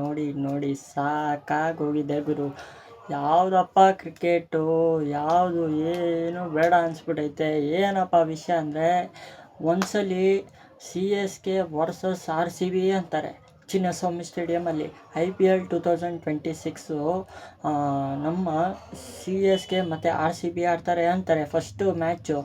ನೋಡಿ ನೋಡಿ ಸಾಕಾಗೋಗಿದೆ ಗುರು. ಯಾವುದಪ್ಪ ಕ್ರಿಕೆಟು, ಯಾವುದು ಏನು ಬೇಡ ಅನಿಸ್ಬಿಟ್ಟೈತೆ. ಏನಪ್ಪ ವಿಷಯ ಅಂದರೆ, ಒಂದ್ಸಲಿ CSK ವರ್ಸಸ್ RCB ಅಂತಾರೆ ಚಿನ್ನಸ್ವಾಮಿ ಸ್ಟೇಡಿಯಮಲ್ಲಿ. IPL 2026 ನಮ್ಮ CSK ಮತ್ತು RCB ಆಡ್ತಾರೆ ಅಂತಾರೆ ಫಸ್ಟು ಮ್ಯಾಚು.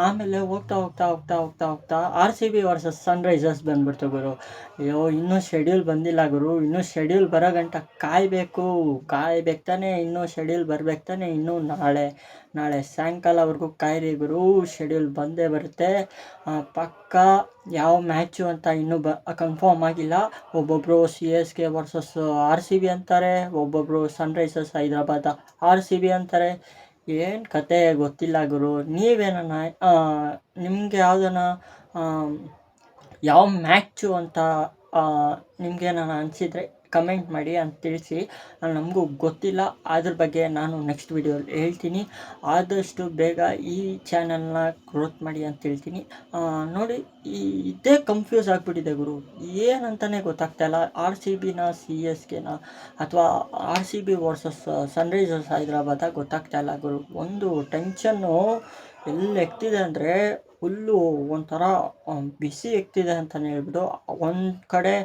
ಆಮೇಲೆ ಹೋಗ್ತಾ RCB ವರ್ಸಸ್ ಸನ್ರೈಸರ್ಸ್ ಬಂದ್ಬಿಡ್ತು ಗುರು. ಅಯ್ಯೋ, ಇನ್ನೂ ಶೆಡ್ಯೂಲ್ ಬಂದಿಲ್ಲ ಗುರು. ಇನ್ನೂ ಶೆಡ್ಯೂಲ್ ಬರೋ ಗಂಟ ಕಾಯಬೇಕು ತಾನೇ. ಇನ್ನೂ ಶೆಡ್ಯೂಲ್ ಬರ್ಬೇಕು ತಾನೆ. ಇನ್ನೂ ನಾಳೆ ಸಾಯಂಕಾಲವರೆಗೂ ಕಾಯಿರಿ ಗುರು. ಶೆಡ್ಯೂಲ್ ಬಂದೇ ಬರುತ್ತೆ ಪಕ್ಕ. ಯಾವ ಮ್ಯಾಚು ಅಂತ ಇನ್ನೂ ಕನ್ಫರ್ಮ್ ಆಗಿಲ್ಲ. ಒಬ್ಬೊಬ್ಬರು CSK ವರ್ಸಸ್ RCB ಅಂತಾರೆ, ಒಬ್ಬೊಬ್ಬರು ಸನ್ರೈಸರ್ಸ್ ಹೈದರಾಬಾದ್ RCB ಅಂತಾರೆ. ಏನು ಕತೆ ಗೊತ್ತಿಲ್ಲ ಗುರು. ನೀವೇನ ನಿಮಗೆ ಯಾವುದನ್ನ ಯಾವ ಮ್ಯಾಚು ಅಂತ ನಿಮಗೇನಾನ ಅನಿಸಿದರೆ ಕಮೆಂಟ್ ಮಾಡಿ ಅಂತ ತಿಳಿಸಿ. ನಮಗೂ ಗೊತ್ತಿಲ್ಲ, ಅದ್ರ ಬಗ್ಗೆ ನಾನು ನೆಕ್ಸ್ಟ್ ವಿಡಿಯೋಲಿ ಹೇಳ್ತೀನಿ. ಆದಷ್ಟು ಬೇಗ ಈ ಚಾನಲ್ನ ಗ್ರೋತ್ ಮಾಡಿ ಅಂತ ಹೇಳ್ತೀನಿ. ನೋಡಿ, ಇದೇ ಕನ್ಫ್ಯೂಸ್ ಆಗಿಬಿಟ್ಟಿದೆ ಗುರು. ಏನಂತಲೇ ಗೊತ್ತಾಗ್ತಾಯಿಲ್ಲ. RCBನ CSKನ ಅಥವಾ RCB ವರ್ಸಸ್ ಸನ್ರೈಸರ್ಸ್ ಹೈದರಾಬಾದ ಗೊತ್ತಾಗ್ತಾಯಿಲ್ಲ ಗುರು. ಒಂದು ಟೆನ್ಷನ್ನು ಎಲ್ಲಿ ಎಕ್ತಿದೆ ಅಂದರೆ ಫುಲ್ಲು ಒಂಥರ ಬಿಸಿ ಎಕ್ತಿದೆ ಅಂತಲೇ ಹೇಳ್ಬಿಟ್ಟು. ಒಂದು ಕಡೆ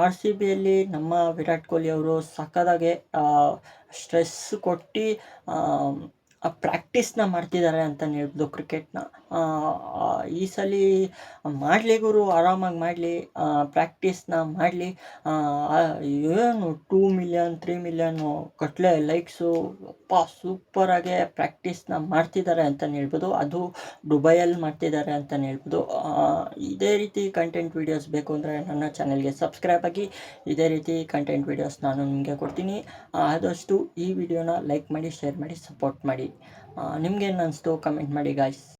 RCBಯಲ್ಲಿ ನಮ್ಮ ವಿರಾಟ್ ಕೊಹ್ಲಿ ಅವರು ಸಖತ್ತಾಗೆ ಸ್ಟ್ರೆಸ್ ಕೊಟ್ಟು ಪ್ರಾಕ್ಟೀಸ್ನ ಮಾಡ್ತಿದ್ದಾರೆ ಅಂತಲೇ ಹೇಳ್ಬೋದು ಕ್ರಿಕೆಟ್ನ. ಈ ಸಲ ಮಾಡಲಿ ಗುರು, ಆರಾಮಾಗಿ ಮಾಡಲಿ, ಪ್ರಾಕ್ಟೀಸ್ನ ಮಾಡಲಿ. ಏನು 2 ಮಿಲಿಯನ್ 3 ಮಿಲಿಯನ್ನು ಗಟ್ಟಲೆ ಲೈಕ್ಸು, ಸೂಪರಾಗೆ ಪ್ರಾಕ್ಟೀಸ್ನ ಮಾಡ್ತಿದ್ದಾರೆ ಅಂತಲೇ ಹೇಳ್ಬೋದು. ಅದು ದುಬೈಯಲ್ಲಿ ಮಾಡ್ತಿದ್ದಾರೆ ಅಂತಲೇ ಹೇಳ್ಬೋದು. ಇದೇ ರೀತಿ ಕಂಟೆಂಟ್ ವೀಡಿಯೋಸ್ ಬೇಕು ಅಂದರೆ ನನ್ನ ಚಾನಲ್ಗೆ ಸಬ್ಸ್ಕ್ರೈಬ್ ಆಗಿ. ಇದೇ ರೀತಿ ಕಂಟೆಂಟ್ ವೀಡಿಯೋಸ್ ನಾನು ನಿಮಗೆ ಕೊಡ್ತೀನಿ. ಆದಷ್ಟು ಈ ವಿಡಿಯೋನ ಲೈಕ್ ಮಾಡಿ, ಶೇರ್ ಮಾಡಿ, ಸಪೋರ್ಟ್ ಮಾಡಿ. ನಿಮ್ಗೇನು ಅನಿಸ್ತು ಕಮೆಂಟ್ ಮಾಡಿ ಗಾಯ್ಸ್.